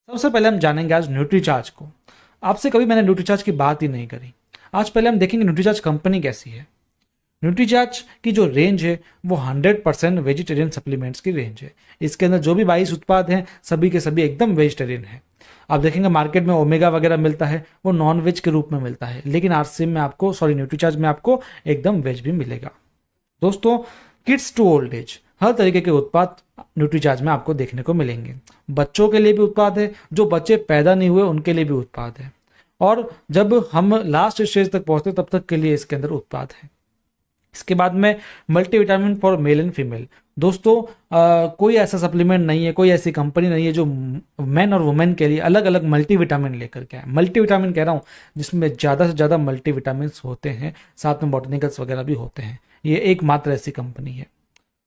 सबसे पहले हम जानेंगे आज न्यूट्रीचार्ज को। आपसे कभी मैंने न्यूट्रीचार्ज की बात ही नहीं करी। आज पहले हम देखेंगे न्यूट्रीचार्ज कंपनी कैसी है। न्यूट्रीचार्ज की जो रेंज है वो 100% वेजिटेरियन सप्लीमेंट्स की रेंज है। इसके अंदर जो भी 22 उत्पाद हैं सभी के सभी एकदम वेजिटेरियन है। आप देखेंगे मार्केट में ओमेगा वगैरह मिलता है, वो नॉन वेज के रूप में मिलता है, लेकिन आरसीएम में आपको न्यूट्रीचार्ज में आपको एकदम वेज भी मिलेगा। दोस्तों, किड्स टू ओल्ड एज हर तरीके के उत्पाद न्यूट्रीचार्ज में आपको देखने को मिलेंगे। बच्चों के लिए भी उत्पाद है, जो बच्चे पैदा नहीं हुए उनके लिए भी उत्पाद है, और जब हम लास्ट स्टेज तक पहुंचते तब तक के लिए इसके अंदर उत्पाद है। इसके बाद में multivitamin for male and female. दोस्तों, कोई ऐसा सप्लीमेंट नहीं है, कोई ऐसी कंपनी नहीं है जो मेन और वुमेन के लिए अलग अलग मल्टीविटामिन लेकर के आए। मल्टीविटामिन कह रहा हूँ जिसमें ज़्यादा से ज़्यादा मल्टीविटामिन होते हैं, साथ में बॉटनिकल्स वगैरह भी होते हैं। ये एकमात्र ऐसी कंपनी है।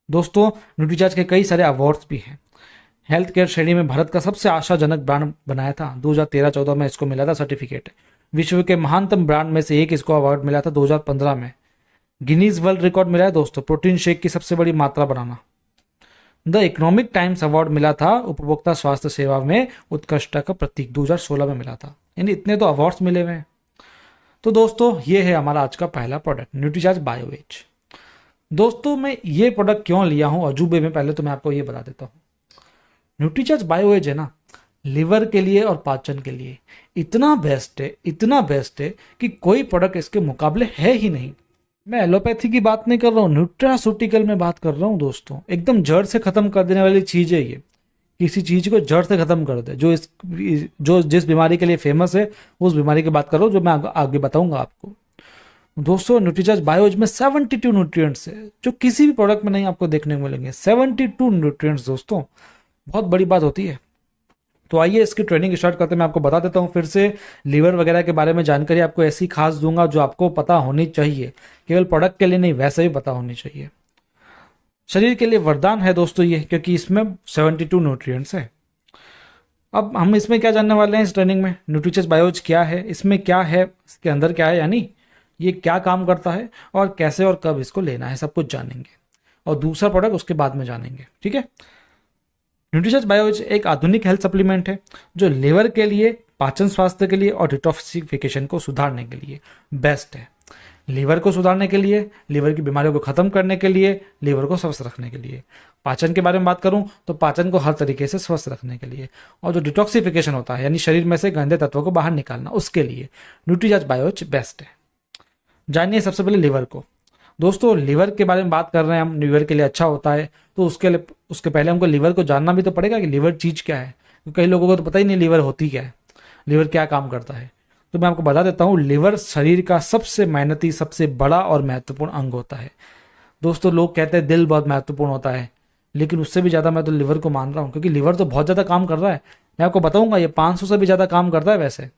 दोस्तों, न्यूट्रीचार्ज के कई सारे अवार्ड्स भी हैं। हेल्थ केयर श्रेणी में भारत का सबसे आशाजनक ब्रांड बनाया था 2013-14 में, इसको मिला था सर्टिफिकेट। विश्व के महानतम ब्रांड में से एक इसको अवार्ड मिला था 2015 में। गिनीज वर्ल्ड रिकॉर्ड मिला है दोस्तों प्रोटीन शेक की सबसे बड़ी मात्रा बनाना। द इकोनॉमिक टाइम्स अवार्ड मिला था उपभोक्ता स्वास्थ्य सेवा में उत्कृष्टता का प्रतीक, 2016 में मिला था। यानी इतने तो अवार्ड्स मिले हुए हैं। तो दोस्तों, ये है हमारा आज का पहला प्रोडक्ट न्यूट्रीचार्ज बायोएज। दोस्तों, मैं ये प्रोडक्ट क्यों लिया हूं अजूबे में, पहले तो मैं आपको ये बता देता हूं। न्यूट्रीचार्ज बायोएज है ना, लिवर के लिए और पाचन के लिए इतना बेस्ट है, इतना बेस्ट है कि कोई प्रोडक्ट इसके मुकाबले है ही नहीं। मैं एलोपैथी की बात नहीं कर रहा हूँ, न्यूट्रास्यूटिकल में बात कर रहा हूँ दोस्तों। एकदम जड़ से खत्म कर देने वाली चीज है ये। किसी चीज को जड़ से खत्म कर दे, जो जिस बीमारी के लिए फेमस है उस बीमारी की बात कर रहा हूँ, जो मैं आगे बताऊंगा आपको। दोस्तों, न्यूट्रीचार्ज बायोएज में 72 न्यूट्रिएंट्स है जो किसी भी प्रोडक्ट में नहीं आपको देखने को मिलेंगे। 72 न्यूट्रिएंट्स दोस्तों, बहुत बड़ी बात होती है। तो आइए इसकी ट्रेनिंग स्टार्ट करते हैं। मैं आपको बता देता हूँ फिर से, लीवर वगैरह के बारे में जानकारी आपको ऐसी खास दूंगा जो आपको पता होनी चाहिए, केवल प्रोडक्ट के लिए नहीं, वैसे भी पता होनी चाहिए। शरीर के लिए वरदान है दोस्तों ये, क्योंकि इसमें 72 न्यूट्रिएंट्स है। अब हम इसमें क्या जानने वाले हैं इस ट्रेनिंग में, न्यूट्रीचार्ज बायोएज क्या है, इसमें क्या है, इसके अंदर क्या है, यानी ये क्या काम करता है और कैसे और कब इसको लेना है, सब कुछ जानेंगे। और दूसरा प्रोडक्ट उसके बाद में जानेंगे, ठीक है। न्यूट्रीचार्ज बायोएज एक आधुनिक हेल्थ सप्लीमेंट है जो लिवर के लिए, पाचन स्वास्थ्य के लिए और डिटॉक्सिफिकेशन को सुधारने के लिए बेस्ट है। लीवर को सुधारने के लिए, लीवर की बीमारियों को खत्म करने के लिए, लीवर को स्वस्थ रखने के लिए। पाचन के बारे में बात करूं तो पाचन को हर तरीके से स्वस्थ रखने के लिए, और जो डिटॉक्सिफिकेशन होता है यानी शरीर में से गंदे तत्वों को बाहर निकालना, उसके लिए न्यूट्रीचार्ज बायोएज बेस्ट है। जानिए सबसे पहले लिवर को। दोस्तों, लिवर के बारे में बात कर रहे हैं हम, लिवर के लिए अच्छा होता है, तो उसके पहले हमको लिवर को जानना भी तो पड़ेगा कि लिवर चीज क्या है। क्योंकि कई लोगों को तो पता ही नहीं लिवर होती क्या है, लिवर क्या काम करता है। तो मैं आपको बता देता हूँ, लिवर शरीर का सबसे मेहनती, सबसे बड़ा और महत्वपूर्ण अंग होता है। दोस्तों, लोग कहते हैं दिल बहुत महत्वपूर्ण होता है, लेकिन उससे भी ज़्यादा मैं तो लिवर को मान रहा हूँ, क्योंकि लिवर तो बहुत ज़्यादा काम कर रहा है। मैं आपको बताऊंगा, ये 500 से भी ज़्यादा काम करता है वैसे,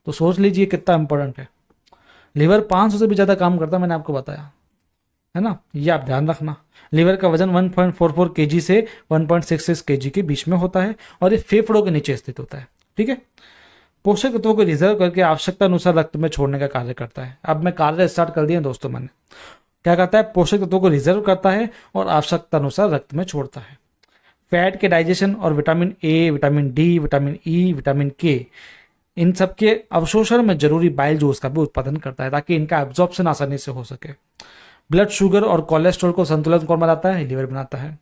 तो सोच लीजिए कितना इंपॉर्टेंट है। लिवर 500 से भी ज़्यादा काम करता है, मैंने आपको बताया है ना, ये आप ध्यान रखना। लिवर का वजन 1.44 केजी से 1.66 केजी के बीच में होता है, और ये फेफड़ों के नीचे स्थित होता है, ठीक है। पोषक तत्वों को रिजर्व करके आवश्यकता अनुसार रक्त में छोड़ने का कार्य करता है। अब मैं कार्य स्टार्ट कर दिया दोस्तों मैंने। क्या करता है, पोषक तत्वों को रिजर्व करता है और आवश्यकता अनुसार रक्त में छोड़ता है। फैट के डाइजेशन और vitamin A, vitamin D, vitamin E, vitamin के, इन सब के अवशोषण में जरूरी बाइल जूस का भी उत्पादन करता है, ताकि इनका एब्जॉर्प्शन आसानी से हो सके। ब्लड शुगर और कोलेस्ट्रॉल को संतुलन कौन बनाता है, लिवर बनाता है।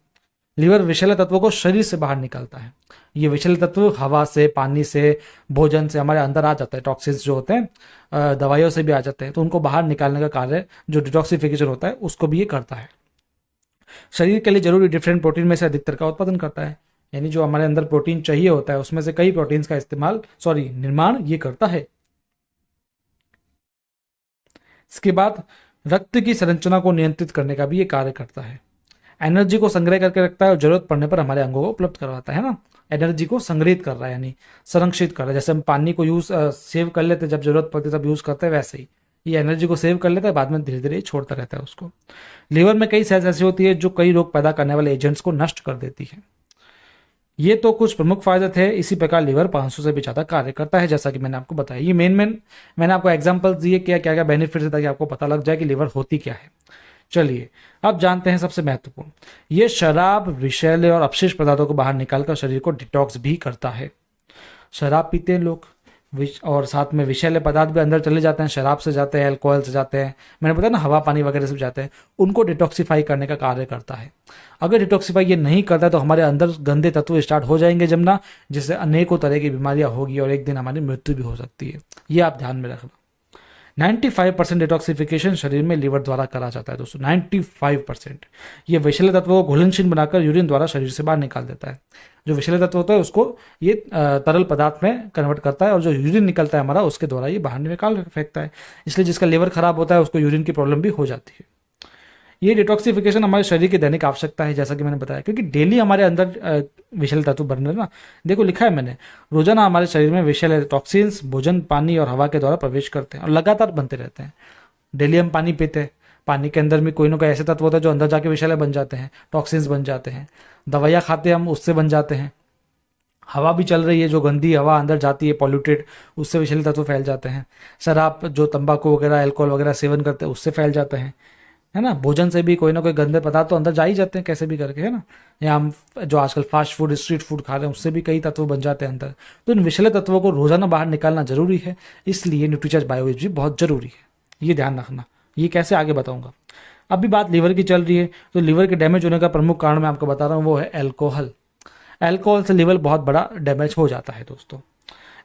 लिवर विषैले तत्वों को शरीर से बाहर निकालता है। ये विषैले तत्व हवा से, पानी से, भोजन से हमारे अंदर आ जाता है। टॉक्सिन्स जो होते हैं दवाइयों से भी आ जाते हैं, तो उनको बाहर निकालने का कार्य जो डिटॉक्सिफिकेशन होता है उसको भी ये करता है। शरीर के लिए जरूरी डिफरेंट प्रोटीन में से अधिकतर का उत्पादन करता है, यानी जो हमारे अंदर प्रोटीन चाहिए होता है उसमें से कई प्रोटीन्स का निर्माण ये करता है। इसके बाद रक्त की संरचना को नियंत्रित करने का भी ये कार्य करता है। एनर्जी को संग्रह करके रखता है और जरूरत पड़ने पर हमारे अंगों को उपलब्ध करवाता है ना। एनर्जी को संग्रहित कर रहा है यानी संरक्षित कर रहा है। जैसे हम पानी को सेव कर लेते हैं, जब जरूरत पड़ती है तब यूज करते हैं, वैसे ही ये एनर्जी को सेव कर लेता है, बाद में धीरे धीरे छोड़ता रहता है उसको। लीवर में कई सेल्स ऐसी होती है जो कई रोग पैदा करने वाले एजेंट्स को नष्ट कर देती है। ये तो कुछ प्रमुख फायदे थे। इसी प्रकार लीवर 500 से भी ज्यादा कार्य करता है, जैसा कि मैंने आपको बताया। ये मेन मैंने आपको एग्जांपल दिए क्या क्या क्या बेनिफिट है, ताकि आपको पता लग जाए कि लीवर होती क्या है। चलिए अब जानते हैं सबसे महत्वपूर्ण, ये शराब, विषैले और अपशिष्ट पदार्थों को बाहर निकालकर शरीर को डिटॉक्स भी करता है। शराब पीते हैं लोग, और साथ में विषैले पदार्थ भी अंदर चले जाते हैं, शराब से जाते हैं, अल्कोहल से जाते हैं, मैंने बताया ना हवा पानी वगैरह से जाते हैं, उनको डिटॉक्सिफाई करने का कार्य करता है। अगर डिटॉक्सिफाई ये नहीं करता तो हमारे अंदर गंदे तत्व स्टार्ट हो जाएंगे जमना, जिससे अनेकों तरह की बीमारियां होगी और एक दिन हमारी मृत्यु भी हो सकती है। ये आप ध्यान में रखना। 95% डिटॉक्सिफिकेशन शरीर में लीवर द्वारा करा जाता है दोस्तों, 95%। ये विषैले तत्वों को घुलनशील बनाकर यूरिन द्वारा शरीर से बाहर निकाल देता है। जो विषैले तत्व होता है उसको ये तरल पदार्थ में कन्वर्ट करता है, और जो यूरिन निकलता है हमारा उसके द्वारा ये बाहर निकाल फेंकता है। इसलिए जिसका लीवर खराब होता है उसको यूरिन की प्रॉब्लम भी हो जाती है। ये डिटॉक्सिफिकेशन हमारे शरीर की दैनिक आवश्यकता है, जैसा कि मैंने बताया, क्योंकि डेली हमारे अंदर विषैले तत्व बन रहे हैं ना। देखो लिखा है मैंने, रोजाना हमारे शरीर में विषैले टॉक्सिन्स भोजन, पानी और हवा के द्वारा प्रवेश करते हैं और लगातार बनते रहते हैं। डेली हम पानी पीते हैं, पानी के अंदर में कोई ना कोई ऐसे तत्व होता है जो अंदर जाके विषैले बन जाते हैं, टॉक्सिन्स बन जाते हैं। दवाइयाँ खाते हैं हम, उससे बन जाते हैं। हवा भी चल रही है, जो गंदी हवा अंदर जाती है पॉल्यूटेड, उससे विषैले तत्व फैल जाते हैं। शराब, जो तंबाकू वगैरह अल्कोहल वगैरह सेवन करते हैं उससे फैल जाते हैं, है ना। भोजन से भी कोई ना कोई गंदे पदार्थ तो अंदर जा ही जाते हैं कैसे भी करके, है ना। या हम जो आजकल फास्ट फूड, स्ट्रीट फूड खा रहे हैं उससे भी कई तत्व बन जाते हैं अंदर। तो इन विषैले तत्वों को रोजाना बाहर निकालना जरूरी है, इसलिए न्यूट्रीचार्ज बायोएज भी बहुत जरूरी है। ये ध्यान रखना। ये कैसे आगे बताऊंगा। अभी बात लीवर की चल रही है, तो लीवर के डैमेज होने का प्रमुख कारण मैं आपको बता रहा हूँ, वो है अल्कोहल। अल्कोहल से लीवर बहुत बड़ा डैमेज हो जाता है दोस्तों।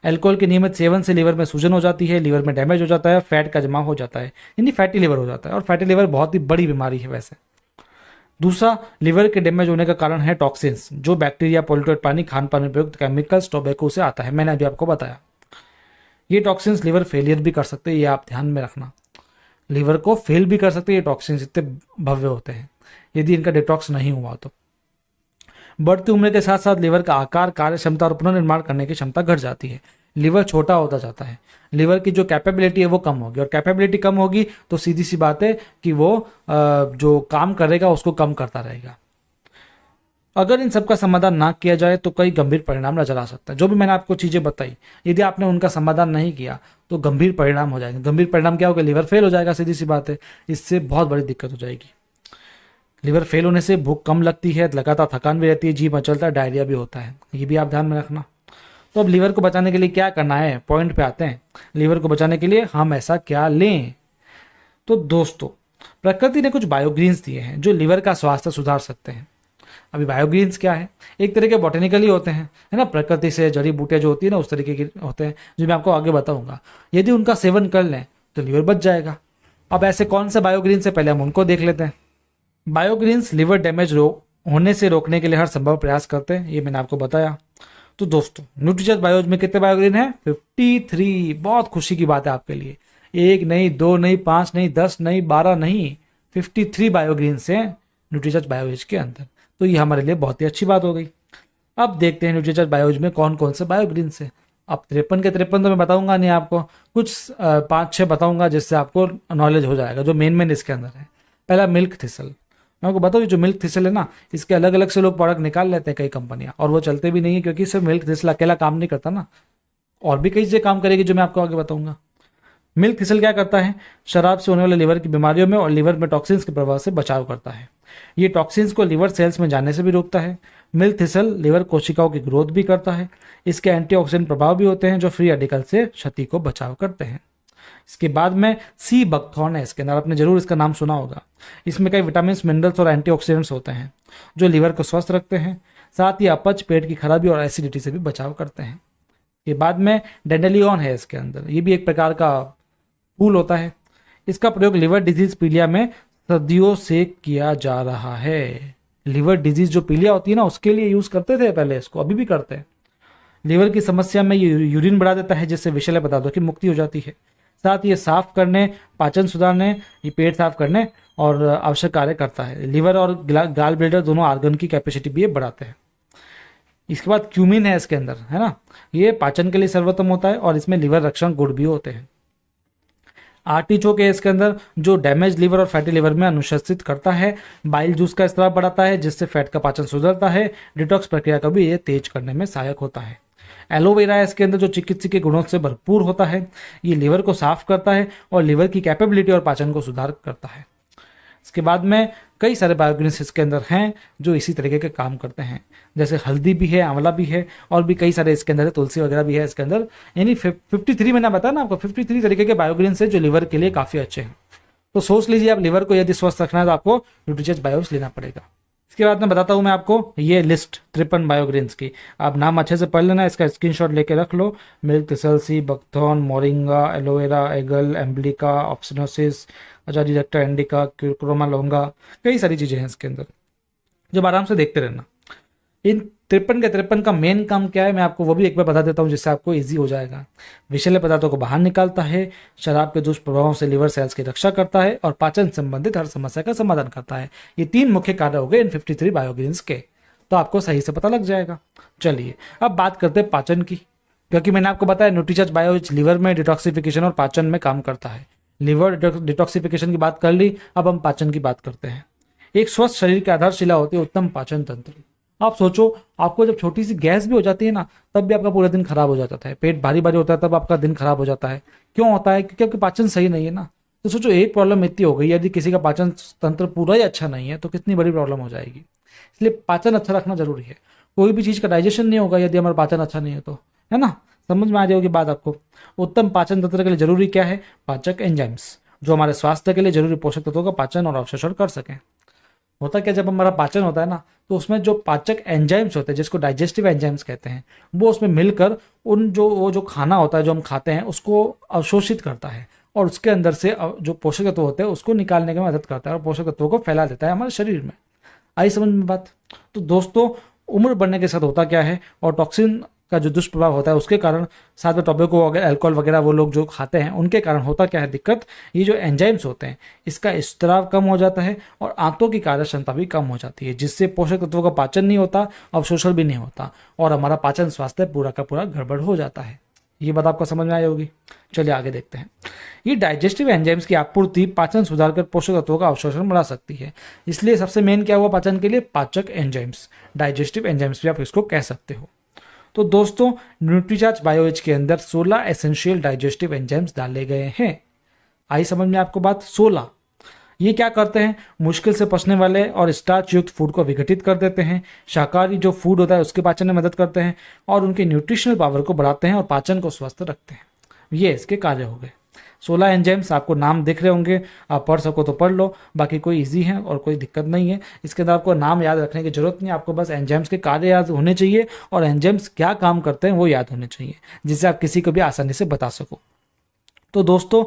अल्कोहल के नियमित सेवन से लीवर में सूजन हो जाती है, लीवर में डैमेज हो जाता है, फैट का जमाव हो जाता है, यानी फैटी लीवर हो जाता है। और फैटी लीवर बहुत ही बड़ी बीमारी है वैसे। दूसरा लीवर के डैमेज होने का कारण है टॉक्सिन्स, जो बैक्टीरिया, पॉल्यूटेड पानी, खान पान में प्रयुक्त केमिकल्स, टोबैको से आता है। मैंने अभी आपको बताया। ये टॉक्सिन्स लीवर फेलियर भी कर सकते हैं, ये आप ध्यान में रखना। लीवर को फेल भी कर सकते हैं ये टॉक्सिन्स, इतने भव्य होते हैं, यदि इनका डिटॉक्स नहीं हुआ तो। बढ़ती उम्र के साथ साथ लीवर का आकार, कार्य क्षमता और पुनर्निर्माण करने की क्षमता घट जाती है। लीवर छोटा होता जाता है, लीवर की जो कैपेबिलिटी है वो कम होगी, और कैपेबिलिटी कम होगी तो सीधी सी बात है कि वो जो काम करेगा उसको कम करता रहेगा। अगर इन सब का समाधान ना किया जाए तो कई गंभीर परिणाम नजर आ सकता है। जो भी मैंने आपको चीजें बताई, यदि आपने उनका समाधान नहीं किया तो गंभीर परिणाम हो जाएंगे। गंभीर परिणाम क्या होगा? लीवर फेल हो जाएगा, सीधी सी बात है। इससे बहुत बड़ी दिक्कत हो जाएगी। लिवर फेल होने से भूख कम लगती है, लगातार थकान भी रहती है, जी मचलता है, डायरिया भी होता है। ये भी आप ध्यान में रखना। तो अब लीवर को बचाने के लिए क्या करना है, पॉइंट पे आते हैं। लीवर को बचाने के लिए हम ऐसा क्या लें? तो दोस्तों, प्रकृति ने कुछ बायोग्रीन्स दिए हैं जो लीवर का स्वास्थ्य सुधार सकते हैं। अभी बायोग्रीन्स क्या है? एक तरह के बॉटेनिकली होते हैं, है ना, प्रकृति से जड़ी बूटियां जो होती है ना उस तरीके की होते हैं, जो मैं आपको आगे बताऊंगा। यदि उनका सेवन कर लें तो लीवर बच जाएगा। अब ऐसे कौन से बायोग्रीन्स है, पहले हम उनको देख लेते हैं। बायोग्रीन्स लिवर डैमेज होने से रोकने के लिए हर संभव प्रयास करते हैं, ये मैंने आपको बताया। तो दोस्तों, न्यूट्रीचार्ज बायोज में कितने बायोग्रीन है? 53। बहुत खुशी की बात है आपके लिए। 1 नहीं, 2 नहीं, 5 नहीं, 10 नहीं, 12 नहीं, 53 बायोग्रीन्स हैं न्यूट्रीचार्ज बायोज के अंदर। तो ये हमारे लिए बहुत ही अच्छी बात हो गई। अब देखते हैं न्यूट्रीचार्ज बायोज में कौन कौन से बायोग्रीन्स हैं। अब 53 के 53 तो मैं बताऊंगा नहीं आपको, कुछ 5-6 बताऊंगा जिससे आपको नॉलेज हो जाएगा जो मेन इसके अंदर है। पहला मिल्क थिसल। मैं आपको बताऊँ, जो मिल्क थिसल है ना, इसके अलग अलग से लोग प्रोडक्ट निकाल लेते हैं कई कंपनियां, और वो चलते भी नहीं है, क्योंकि सिर्फ मिल्क थिसल अकेला काम नहीं करता ना, और भी कई चीजें काम करेगी जो मैं आपको आगे बताऊंगा। मिल्क थिसल क्या करता है? शराब से होने वाले लीवर की बीमारियों में और लीवर में टॉक्सिन्स के प्रभाव से बचाव करता है। ये टॉक्सिन्स को लीवर सेल्स में जाने से भी रोकता है। मिल्क थिसल लीवर कोशिकाओं की ग्रोथ भी करता है। इसके एंटीऑक्सीडेंट प्रभाव भी होते हैं जो फ्री रेडिकल से क्षति को बचाव करते हैं। इसके बाद में सी बकथॉर्न है, इसके अंदर आपने जरूर इसका नाम सुना होगा। इसमें कई विटामिन, मिनरल्स और एंटीऑक्सीडेंट्स होते हैं जो लीवर को स्वस्थ रखते हैं। साथ ही अपच, पेट की खराबी और एसिडिटी से भी बचाव करते हैं। के बाद में डेंडेलियन है इसके अंदर, ये भी एक प्रकार का फूल होता है। इसका प्रयोग लिवर डिजीज पीलिया में सदियों से किया जा रहा है। लिवर डिजीज जो पीलिया होती है ना, उसके लिए यूज करते थे पहले, इसको अभी भी करते हैं। लिवर की समस्या में ये यूरिन बढ़ा देता है, जिससे विषैले पदार्थों की मुक्ति हो जाती है। साथ ये साफ करने, पाचन सुधारने, ये पेट साफ करने और आवश्यक कार्य करता है। लिवर और गाल ब्लेडर दोनों आर्गन की कैपेसिटी भी ये बढ़ाते हैं। इसके बाद क्यूमिन है इसके अंदर, है ना, ये पाचन के लिए सर्वोत्तम होता है और इसमें लिवर रक्षण गुण भी होते हैं। आर्टिचोक है इसके अंदर, जो डैमेज लिवर और फैटी लिवर में अनुशासित करता है। बाइल जूस का स्राव बढ़ाता है, जिससे फैट का पाचन सुधरता है। डिटॉक्स प्रक्रिया को भी ये तेज करने में सहायक होता है। एलोवेरा है इसके अंदर, जो चिकित्सीय गुणों से भरपूर होता है। ये लिवर को साफ करता है और लिवर की कैपेबिलिटी और पाचन को सुधार करता है। इसके बाद में कई सारे बायोग्रीन्स इसके अंदर हैं जो इसी तरीके के काम करते हैं, जैसे हल्दी भी है, आंवला भी है, और भी कई सारे इसके अंदर है, तुलसी वगैरह भी है इसके अंदर। यानी 53 मैंने बताया ना आपको, 53 तरीके के बायोग्रीन्स है जो लिवर के लिए काफ़ी अच्छे हैं। तो सोच लीजिए आप लिवर को यदि स्वस्थ रखना है तो आपको न्यूट्रीचार्ज बायोस लेना पड़ेगा। इसके बाद मैं बताता हूँ मैं आपको ये लिस्ट 53 बायोग्रीन्स की, आप नाम अच्छे से पढ़ लेना, इसका स्क्रीनशॉट लेके रख लो। Milk thistle sea, buckthorn, moringa, aloe vera, aegle, emblica, ऑप्सनोसिस, अजाडीरेक्टा इंडिका, क्यूर्कुमा लौंगा, कई सारी चीज़ें हैं इसके अंदर जो आप आराम से देखते रहना। इन 53 के 53 का मेन काम क्या है मैं आपको वो भी एक बार बता देता हूँ, जिससे आपको इजी हो जाएगा। विषैले पदार्थों को बाहर निकालता है, शराब के दुष्प्रभावों से लिवर सेल्स की रक्षा करता है, और पाचन संबंधित हर समस्या का समाधान करता है। ये 3 मुख्य कार्य हो गए इन 53 बायोग्रीन्स के, तो आपको सही से पता लग जाएगा। चलिए अब बात करते हैं पाचन की, क्योंकि मैंने आपको बताया न्यूट्रीचार्ज बायो लिवर में डिटॉक्सिफिकेशन और पाचन में काम करता है। लिवर डिटॉक्सिफिकेशन की बात कर ली, अब हम पाचन की बात करते हैं। एक स्वस्थ शरीर की आधारशिला होती है उत्तम पाचन तंत्र। आप सोचो, आपको जब छोटी सी गैस भी हो जाती है ना, तब भी आपका पूरा दिन खराब हो जाता है, पेट भारी भारी होता है तब आपका दिन खराब हो जाता है। क्यों होता है? क्योंकि आपका पाचन सही नहीं है ना। तो सोचो एक प्रॉब्लम इतनी हो गई, यदि किसी का पाचन तंत्र पूरा ही अच्छा नहीं है तो कितनी बड़ी प्रॉब्लम हो जाएगी। इसलिए पाचन अच्छा रखना जरूरी है। कोई भी चीज़ का डाइजेशन नहीं होगा यदि हमारा पाचन अच्छा नहीं है तो, है ना। समझ में आ जाएगी बात आपको। उत्तम पाचन तंत्र के लिए जरूरी क्या है? पाचक एंजाइम्स, जो हमारे स्वास्थ्य के लिए जरूरी पोषक तत्वों का पाचन और अवशोषण कर सकें। होता क्या, जब हमारा पाचन होता है ना, तो उसमें जो पाचक एंजाइम्स होते हैं, जिसको डाइजेस्टिव एंजाइम्स कहते हैं, वो उसमें मिलकर वो जो खाना होता है जो हम खाते हैं उसको अवशोषित करता है, और उसके अंदर से जो पोषक तत्व होते हैं उसको निकालने में मदद करता है, और पोषक तत्वों को फैला देता है हमारे शरीर में। आई समझ में बात? तो दोस्तों, उम्र बढ़ने के साथ होता क्या है, और टॉक्सिन का जो दुष्प्रभाव होता है उसके कारण, साथ में टोबैको वगैरह, अल्कोहल वगैरह वो लोग जो खाते हैं उनके कारण होता क्या है दिक्कत, ये जो एंजाइम्स होते हैं इसका स्त्राव कम हो जाता है, और आंतों की कार्य क्षमता भी कम हो जाती है, जिससे पोषक तत्वों का पाचन नहीं होता, अवशोषण भी नहीं होता, और हमारा पाचन स्वास्थ्य पूरा का पूरा गड़बड़ हो जाता है। ये बात आपको समझ में आई होगी। चलिए आगे देखते हैं। ये डाइजेस्टिव एंजाइम्स की आपूर्ति पाचन सुधार कर पोषक तत्वों का अवशोषण बढ़ा सकती है। इसलिए सबसे मेन क्या हुआ पाचन के लिए? पाचक एंजाइम्स, डाइजेस्टिव एंजाइम्स भी आप इसको कह सकते हो। तो दोस्तों, न्यूट्रीचार्ज बायोएज के अंदर 16 एसेंशियल डाइजेस्टिव एंजाइम्स डाले गए हैं। आई समझ में आपको बात? 16। ये क्या करते हैं? मुश्किल से पचने वाले और स्टार्च युक्त फूड को विघटित कर देते हैं, शाकाहारी जो फूड होता है उसके पाचन में मदद करते हैं, और उनके न्यूट्रिशनल पावर को बढ़ाते हैं और पाचन को स्वस्थ रखते हैं। ये इसके कार्य हो गए। 16 एंजाइम्स, आपको नाम दिख रहे होंगे, आप पढ़ सको तो पढ़ लो, बाकी कोई इजी है और कोई दिक्कत नहीं है। इसके अंदर आपको नाम याद रखने की जरूरत नहीं है, आपको बस एंजाइम्स के कार्य याद होने चाहिए, और एंजाइम्स क्या काम करते हैं वो याद होने चाहिए, जिससे आप किसी को भी आसानी से बता सको। तो दोस्तों,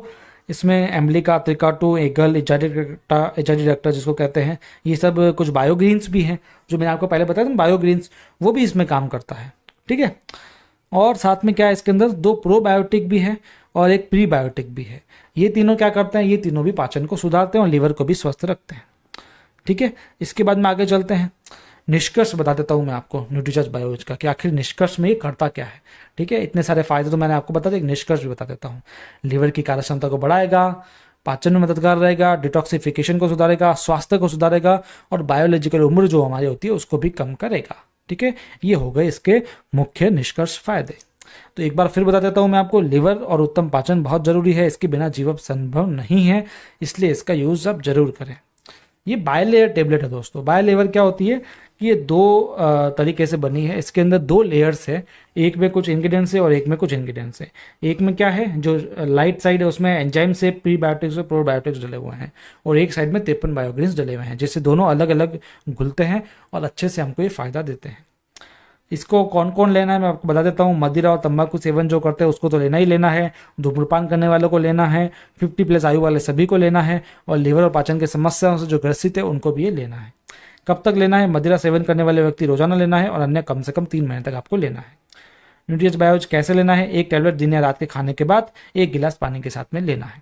इसमें एम्बलिका, त्रिकाटू, एगल, एजाडीरेक्टा जिसको कहते हैं, ये सब कुछ बायोग्रीन्स भी हैं जो मैंने आपको पहले बताया था, बायोग्रीन्स, वो भी इसमें काम करता है। ठीक है। और साथ में क्या है, इसके अंदर 2 प्रोबायोटिक भी है और एक प्रीबायोटिक भी है। ये तीनों क्या करते हैं? ये तीनों भी पाचन को सुधारते हैं और लीवर को भी स्वस्थ रखते हैं। ठीक है। इसके बाद में आगे चलते हैं। निष्कर्ष बता देता हूं मैं आपको न्यूट्रीचार्ज बायोएज का, कि आखिर निष्कर्ष में ये करता क्या है। ठीक है। इतने सारे फायदे तो मैंने आपको बता दिए, एक निष्कर्ष भी बता देता हूँ। लीवर की कार्य क्षमता को बढ़ाएगा, पाचन में मददगार रहेगा, डिटॉक्सिफिकेशन को सुधारेगा, स्वास्थ्य को सुधारेगा, और बायोलॉजिकल उम्र जो हमारी होती है उसको भी कम करेगा। ठीक है। ये हो गए इसके मुख्य निष्कर्ष फायदे। तो एक बार फिर बता देता हूं मैं आपको, लिवर और उत्तम पाचन बहुत जरूरी है, इसके बिना जीवन संभव नहीं है, इसलिए इसका यूज आप जरूर करें। ये बायलेयर टेबलेट है दोस्तों। बायलेयर क्या होती है कि ये 2 तरीके से बनी है। इसके अंदर 2 लेयर्स है, एक में कुछ इंग्रेडिएंट्स है और एक में कुछ इंग्रेडिएंट्स है। एक में क्या है, जो लाइट साइड है उसमें एंजाइम से प्रीबायोटिक्स और प्रोबायोटिक्स डले हुए हैं, और एक साइड में 53 बायोग्रीन्स डले हुए हैं, जिससे दोनों अलग अलग घुलते हैं और अच्छे से हमको ये फायदा देते हैं। इसको कौन कौन लेना है मैं आपको बता देता हूँ। मदिरा और तंबाकू सेवन जो करते हैं उसको तो लेना ही लेना है, धूम्रपान करने वालों को लेना है, 50+ आयु वाले सभी को लेना है, और लीवर और पाचन की समस्याओं से जो ग्रसित है उनको भी ये लेना है। कब तक लेना है? मदिरा सेवन करने वाले व्यक्ति रोजाना लेना है, और अन्य कम से कम 3 महीने तक आपको लेना है। न्यूट्रीचार्ज बायोएज कैसे लेना है? 1 टैबलेट दिन या रात के खाने के बाद 1 गिलास पानी के साथ में लेना है।